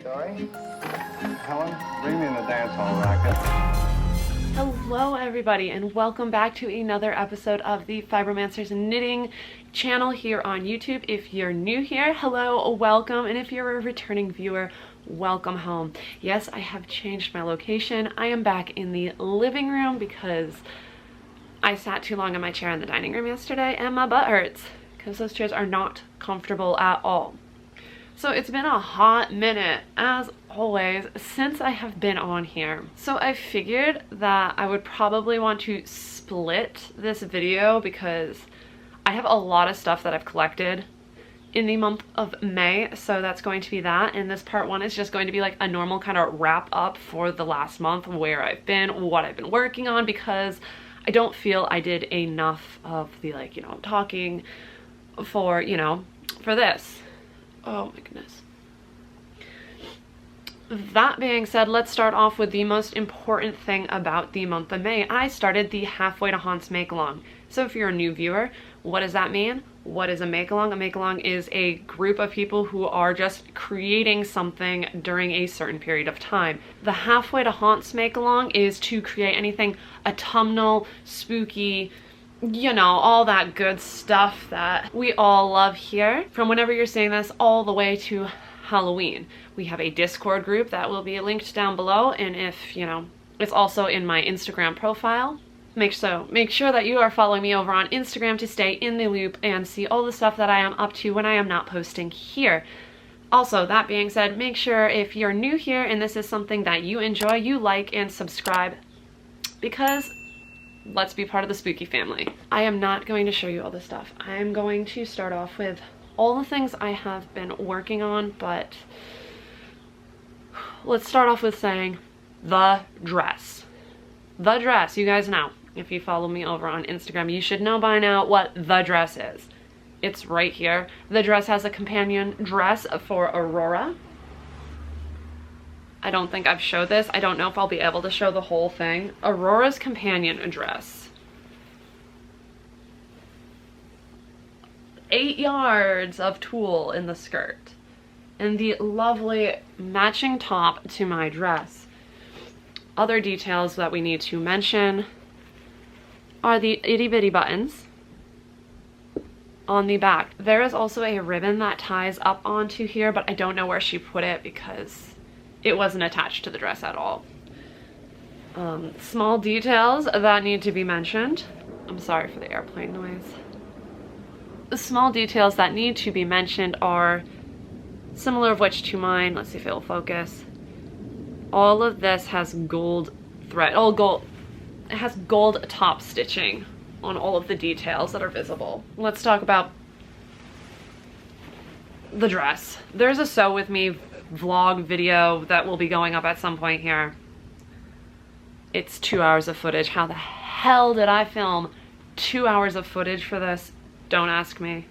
Dory? Helen, bring me in the dance hall racket. Hello everybody and welcome back to another episode of the Fiberomancer's Knitting channel here on YouTube. If you're new here, hello, welcome, and if you're a returning viewer, welcome home. Yes, I have changed my location. I am back in the living room because I sat too long in my chair in the dining room yesterday and my butt hurts because those chairs are not comfortable at all. So it's been a hot minute, as always, since I have been on here. So I figured that I would probably want to split this video because I have a lot of stuff that I've collected in the month of May. So that's going to be that. And this part one is just going to be like a normal kind of wrap up for the last month, where I've been, what I've been working on, because I don't feel I did enough of the talking for, for this. Oh my goodness. That being said, let's start off with the most important thing about the month of May. I started the Halfway to Haunts make-along. So if you're a new viewer, what does that mean? What is a make-along? A make-along is a group of people who are just creating something during a certain period of time. The Halfway to Haunts make-along is to create anything autumnal, spooky, all that good stuff that we all love here, from whenever you're seeing this all the way to Halloween. We have a Discord group that will be linked down below, and if it's also in my Instagram profile. Make sure that you are following me over on Instagram to stay in the loop and see all the stuff that I am up to when I am not posting here. Also, that being said, make sure if you're new here and this is something that you enjoy, you like and subscribe, because let's be part of the spooky family. I am not going to show you all this stuff. I am going to start off with all the things I have been working on, but let's start off with saying the dress. The dress, you guys know. If you follow me over on Instagram, you should know by now what the dress is. It's right here. The dress has a companion dress for Aurora. I don't think I've showed this. I don't know if I'll be able to show the whole thing. Aurora's companion dress. 8 yards of tulle in the skirt. And the lovely matching top to my dress. Other details that we need to mention are the itty bitty buttons on the back. There is also a ribbon that ties up onto here, but I don't know where she put it because it wasn't attached to the dress at all. Small details that need to be mentioned. I'm sorry for the airplane noise. The small details that need to be mentioned are similar of which to mine. Let's see if it will focus. All of this has gold thread, all gold. It has gold top stitching on all of the details that are visible. Let's talk about the dress. There's a sew with me vlog video that will be going up at some point here. It's 2 hours of footage. How the hell did I film 2 hours of footage for this? Don't ask me.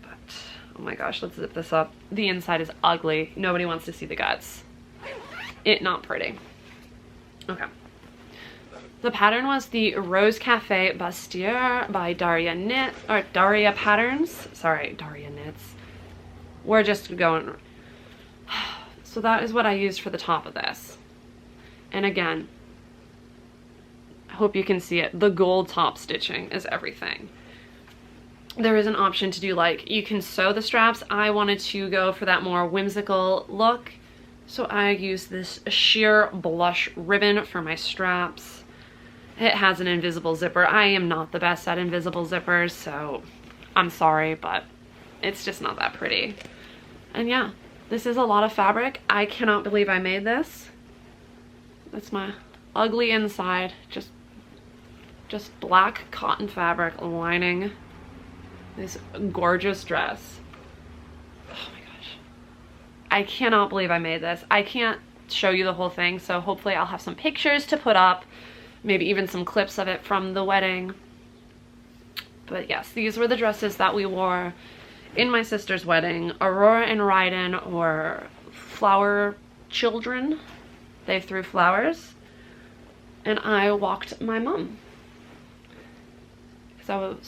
But oh my gosh, let's zip this up. The inside is ugly. Nobody wants to see the guts. It not pretty. Okay. The pattern was the Rose Cafe Bustier by Daria Patterns. Sorry, Daria Knits. We're just going. So that is what I used for the top of this. And again, I hope you can see it. The gold top stitching is everything. There is an option to do you can sew the straps. I wanted to go for that more whimsical look. So I used this sheer blush ribbon for my straps. It has an invisible zipper. I am not the best at invisible zippers, so I'm sorry, but it's just not that pretty. And yeah, this is a lot of fabric. I cannot believe I made this. That's my ugly inside. Just black cotton fabric lining this gorgeous dress. Oh my gosh. I cannot believe I made this. I can't show you the whole thing, so hopefully I'll have some pictures to put up. Maybe even some clips of it from the wedding. But yes, these were the dresses that we wore in my sister's wedding. Aurora and Ryden were flower children. They threw flowers. And I walked my mom. So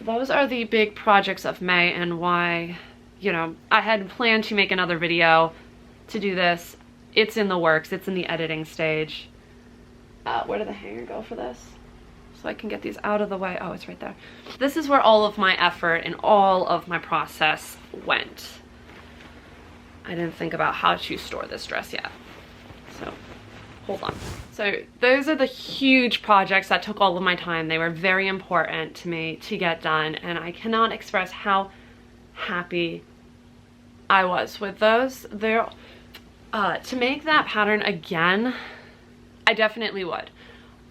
those are the big projects of May and why you know, I had planned to make another video to do this. It's in the works. It's in the editing stage. Where did the hanger go for this? So I can get these out of the way. Oh, it's right there. This is where all of my effort and all of my process went. I didn't think about how to store this dress yet. So hold on. So those are the huge projects that took all of my time. They were very important to me to get done, and I cannot express how happy I was with those. To make that pattern again, I definitely would.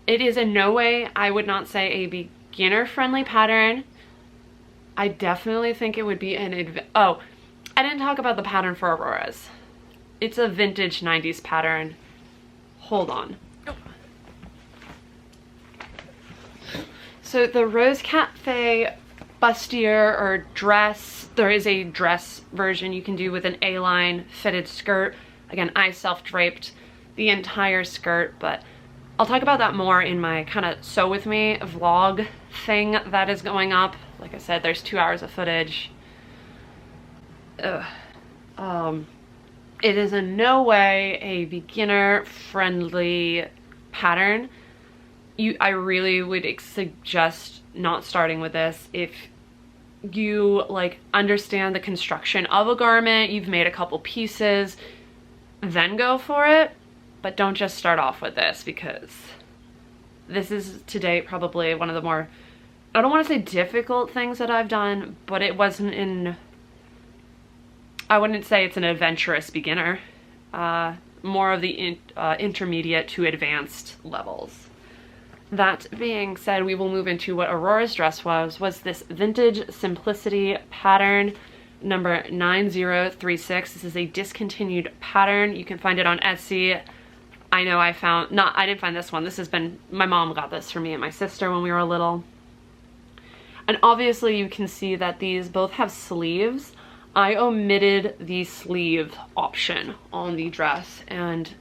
It is in no way, I would not say, a beginner-friendly pattern. I definitely think it would be oh, I didn't talk about the pattern for Auroras. It's a vintage 90s pattern. Hold on. So the Rose Cafe bustier or dress, there is a dress version you can do with an A-line fitted skirt. Again, I self-draped the entire skirt, but I'll talk about that more in my kind of sew with me vlog thing that is going up. Like I said, there's 2 hours of footage. It is in no way a beginner friendly pattern. I really would suggest not starting with this if you like understand the construction of a garment, you've made a couple pieces, then go for it. But don't just start off with this, because this is to date probably one of the more, I don't want to say difficult things that I've done, but it wasn't I wouldn't say it's an adventurous beginner, more of the intermediate to advanced levels. That being said, we will move into what Aurora's dress was this vintage simplicity pattern number 9036. This is a discontinued pattern. You can find it on Etsy. I know I didn't find this one. This has been, my mom got this for me and my sister when we were little. And obviously you can see that these both have sleeves. I omitted the sleeve option on the dress and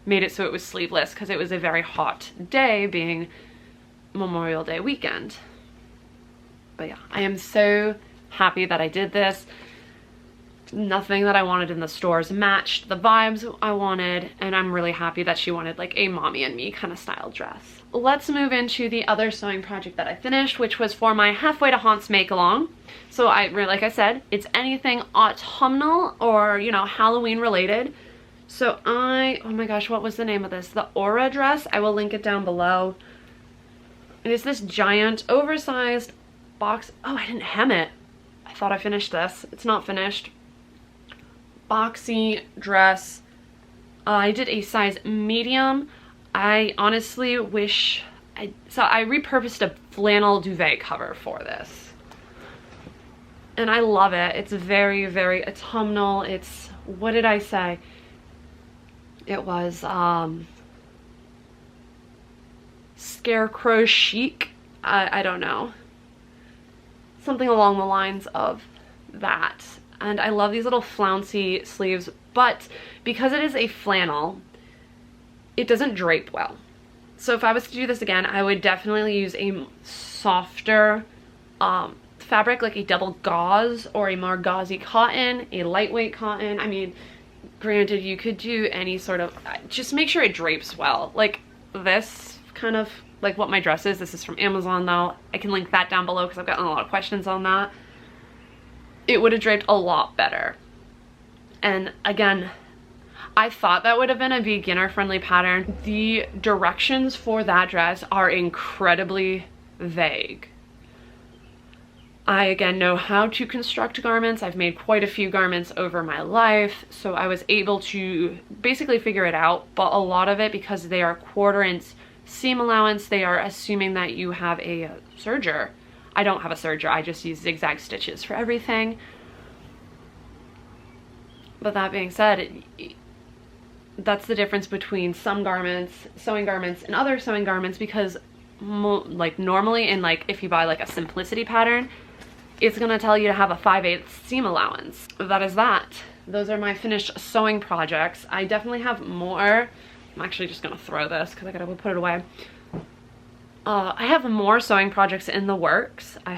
made it so it was sleeveless because it was a very hot day, being Memorial Day weekend. But yeah, I am so happy that I did this. Nothing that I wanted in the stores matched the vibes I wanted, and I'm really happy that she wanted like a mommy and me kind of style dress. Let's move into the other sewing project that I finished, which was for my Halfway to Haunts make along. So like I said, it's anything autumnal or, you know, Halloween related. So oh my gosh, what was the name of this? The Aura dress. I will link it down below. It is this giant oversized box. Oh, I didn't hem it. I thought I finished this. It's not finished. Boxy dress. I did a size medium. I honestly wish so I repurposed a flannel duvet cover for this. And I love it. It's very, very autumnal. It's, what did I say? It was scarecrow chic. I don't know. Something along the lines of that. And I love these little flouncy sleeves, but because it is a flannel, it doesn't drape well. So if I was to do this again, I would definitely use a softer fabric, like a double gauze or a more gauzy cotton, a lightweight cotton. I mean, granted, you could do any sort of, just make sure it drapes well. Like this kind of, like what my dress is. This is from Amazon though. I can link that down below because I've gotten a lot of questions on that. It would have draped a lot better. And again, I thought that would have been a beginner friendly pattern. The directions for that dress are incredibly vague. I again know how to construct garments. I've made quite a few garments over my life, so I was able to basically figure it out. But a lot of it, because they are 1/4 inch seam allowance, they are assuming that you have a serger. I don't have a serger, I just use zigzag stitches for everything. But that being said, that's the difference between some garments, sewing garments, and other sewing garments, because like normally in like if you buy like a simplicity pattern, it's gonna tell you to have a 5/8 seam allowance. That is that. Those are my finished sewing projects. I definitely have more. I'm actually just gonna throw this because I gotta put it away. I have more sewing projects in the works. I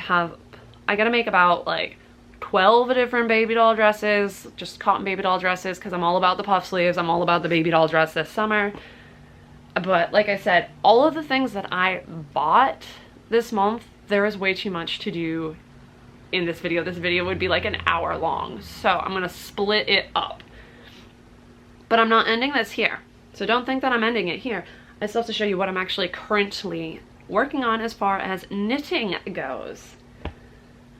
gotta make about like 12 different baby doll dresses, just cotton baby doll dresses, because I'm all about the puff sleeves. I'm all about the baby doll dress this summer. But like I said, all of the things that I bought this month, there is way too much to do in this video. This video would be like an hour long, so I'm gonna split it up. But I'm not ending this here, so don't think that I'm ending it here. I still have to show you what I'm actually currently working on as far as knitting goes.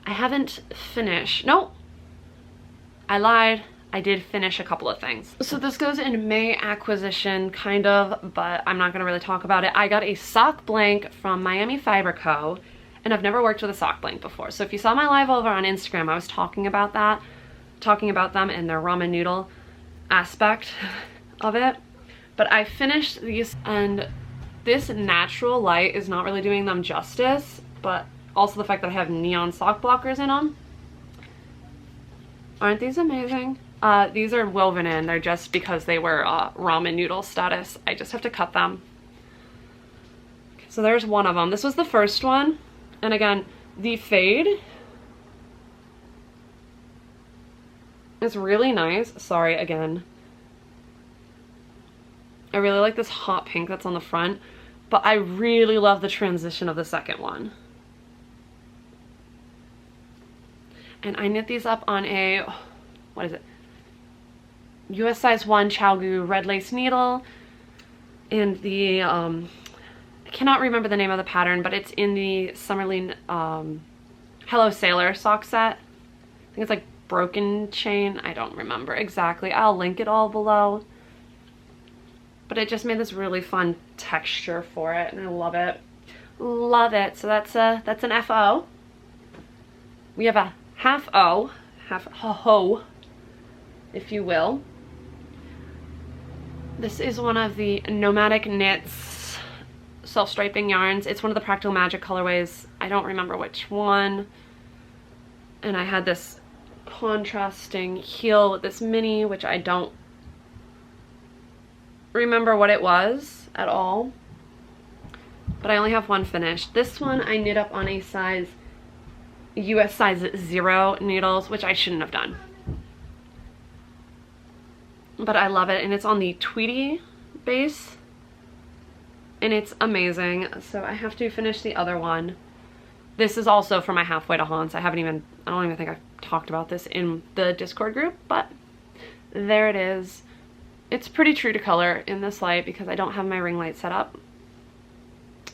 I haven't finished. No, I lied. I did finish a couple of things. So this goes in May acquisition, kind of, but I'm not gonna really talk about it. I got a sock blank from Miami Fiber Co. And I've never worked with a sock blank before. So if you saw my live over on Instagram, I was talking about that, talking about them and their ramen noodle aspect of it. But I finished these, and this natural light is not really doing them justice, but also the fact that I have neon sock blockers in them. Aren't these amazing? These are woven in. They're just because they were ramen noodle status. I just have to cut them. Okay, so there's one of them. This was the first one. And again, the fade is really nice. Sorry, again. I really like this hot pink that's on the front, but I really love the transition of the second one. And I knit these up on a, what is it? US size 1 Chalgu red lace needle. And the, I cannot remember the name of the pattern, but it's in the Summerlin Hello Sailor sock set. I think it's like Broken Chain. I don't remember exactly. I'll link it all below. But it just made this really fun texture for it, and I love it. Love it. So that's an FO. We have a half O, half ho, if you will. This is one of the Nomadic Knits self-striping yarns. It's one of the Practical Magic colorways. I don't remember which one. And I had this contrasting heel with this mini, which I don't remember what it was at all. But I only have one finished. This one I knit up on a size, US size 0 needles, which I shouldn't have done. But I love it, and it's on the Tweety base. And it's amazing. So I have to finish the other one. This is also for my halfway to Haunts. I don't even think I've talked about this in the Discord group, but there it is. It's pretty true to color in this light because I don't have my ring light set up.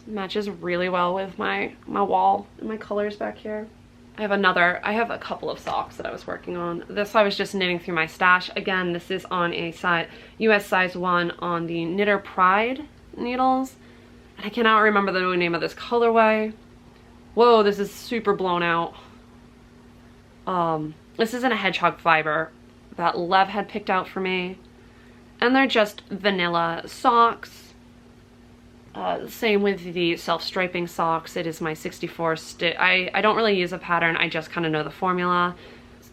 It matches really well with my wall and my colors back here. I have a couple of socks that I was working on. This I was just knitting through my stash. Again, this is on a US size 1 on the Knitter Pride needles. And I cannot remember the name of this colorway. Whoa, this is super blown out. This isn't a hedgehog fiber that Lev had picked out for me. And they're just vanilla socks. Same with the self-striping socks. It is my 64 stitch. I don't really use a pattern. I just kind of know the formula.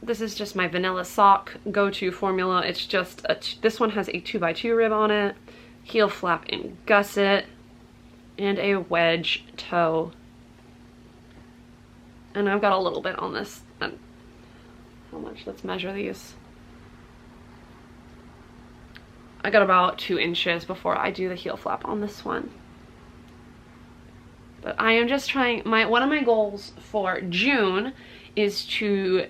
This is just my vanilla sock go-to formula. It's just, this one has a 2x2 rib on it, heel flap and gusset, and a wedge toe. And I've got a little bit on this. How much? Let's measure these. I got about 2 inches before I do the heel flap on this one. But I am just trying, one of my goals for June is to,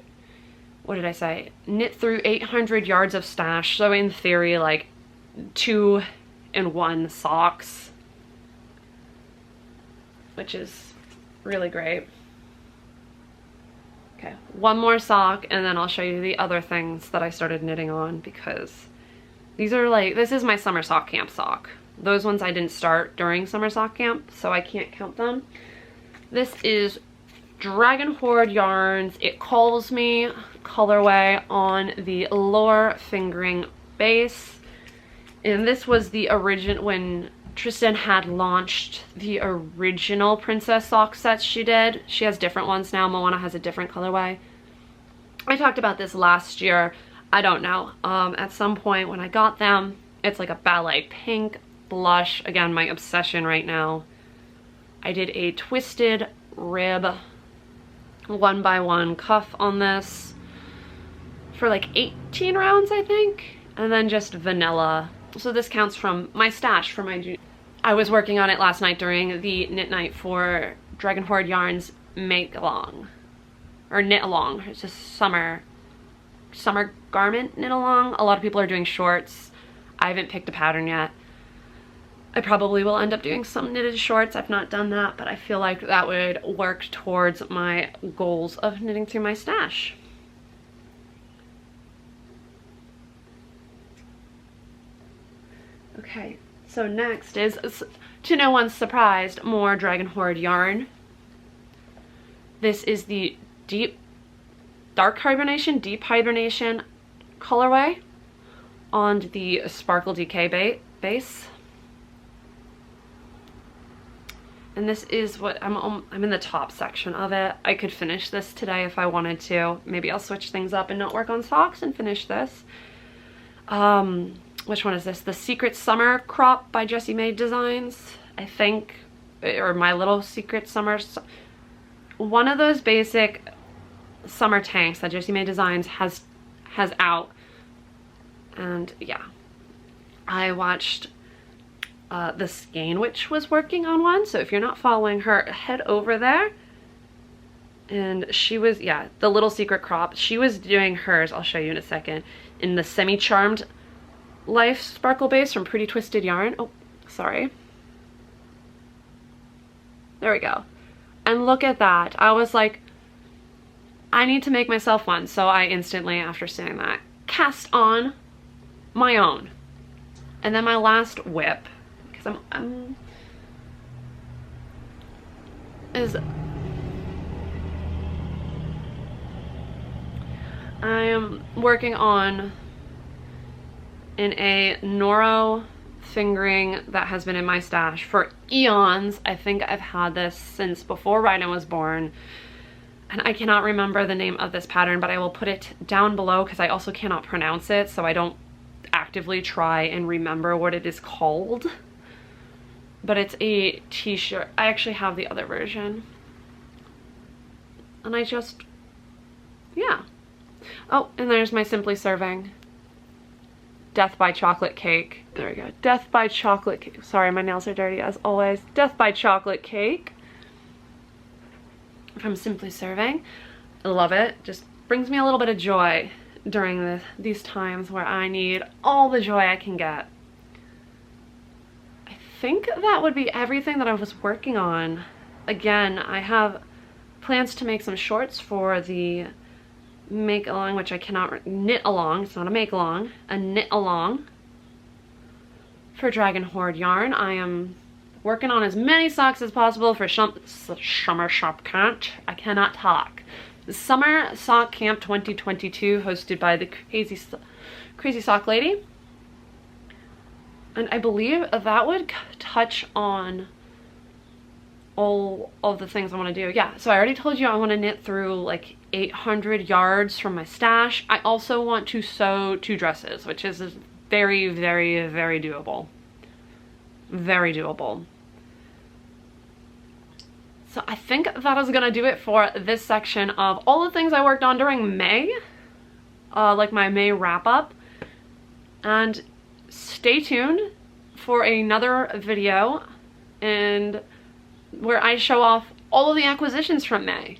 what did I say? Knit through 800 yards of stash. So in theory, like 2-in-1 socks, which is really great. Okay, one more sock and then I'll show you the other things that I started knitting on because these are like, this is my summer sock camp sock. Those ones I didn't start during summer sock camp, so I can't count them. This is Dragon Horde Yarns. It Calls Me colorway on the Lore fingering base. And this was the original, when Tristan had launched the original princess sock sets she did. She has different ones now. Moana has a different colorway. I talked about this last year. I don't know. At some point when I got them, it's like a ballet pink blush. Again, my obsession right now. I did a twisted rib 1x1 cuff on this. for like 18 rounds, I think, and then just vanilla. So this counts from my stash for my junior. I was working on it last night during the knit night for Dragon Horde Yarns Make Along, or Knit Along. It's a summer garment knit along. A lot of people are doing shorts. I haven't picked a pattern yet. I probably will end up doing some knitted shorts. I've not done that, but I feel like that would work towards my goals of knitting through my stash. Okay, so next is, to no one's surprise, more Dragon Horde yarn. This is the deep hibernation colorway on the Sparkle DK base. And this is what I'm in the top section of it. I could finish this today if I wanted to. Maybe I'll switch things up and not work on socks and finish this. Which one is this? The Secret Summer Crop by Jessie Mae Designs, I think, or My Little Secret Summer. One of those basic summer tanks that Jessie Mae Designs has out. And yeah, I watched the Skein Witch was working on one, so if you're not following her, head over there. And she was, yeah, the Little Secret Crop, she was doing hers, I'll show you in a second, in the Semi-Charmed Life Sparkle Base from Pretty Twisted Yarn. Oh, sorry. There we go. And look at that. I was like, I need to make myself one. So I instantly, after seeing that, cast on my own. And then my last whip, because I am working on in a Noro fingering that has been in my stash for eons. I think I've had this since before Rhino was born, and I cannot remember the name of this pattern, but I will put it down below because I also cannot pronounce it, so I don't actively try and remember what it is called. But it's a t-shirt. I actually have the other version, and I just, yeah. Oh, and there's my Simply Serving Death by Chocolate Cake. There we go. Death by Chocolate Cake. Sorry, my nails are dirty as always. Death by Chocolate Cake from Simply Serving. I love it. Just brings me a little bit of joy during these times where I need all the joy I can get. I think that would be everything that I was working on. Again, I have plans to make some shorts for the make along, which I cannot knit along. It's not a make along, a knit along for Dragon Horde yarn. I am working on as many socks as possible for Summer Shop Camp. I cannot talk. The Summer Sock Camp 2022, hosted by the Crazy Sock Lady. And I believe that would touch on all of the things I want to do. Yeah, so I already told you I want to knit through like 800 yards from my stash. I also want to sew 2 dresses, which is very, very, very doable. Very doable. So I think that is gonna do it for this section of all the things I worked on during May, like my May wrap up. And stay tuned for another video and where I show off all of the acquisitions from May.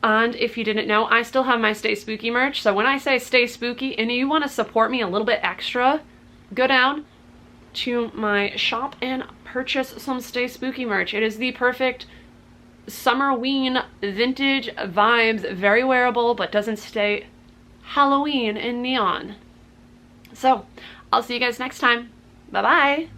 And if you didn't know, I still have my Stay Spooky merch. So when I say stay spooky and you want to support me a little bit extra, go down to my shop and purchase some Stay Spooky merch. It is the perfect summerween vintage vibes, very wearable, but doesn't stay Halloween and neon. So I'll see you guys next time. Bye-bye.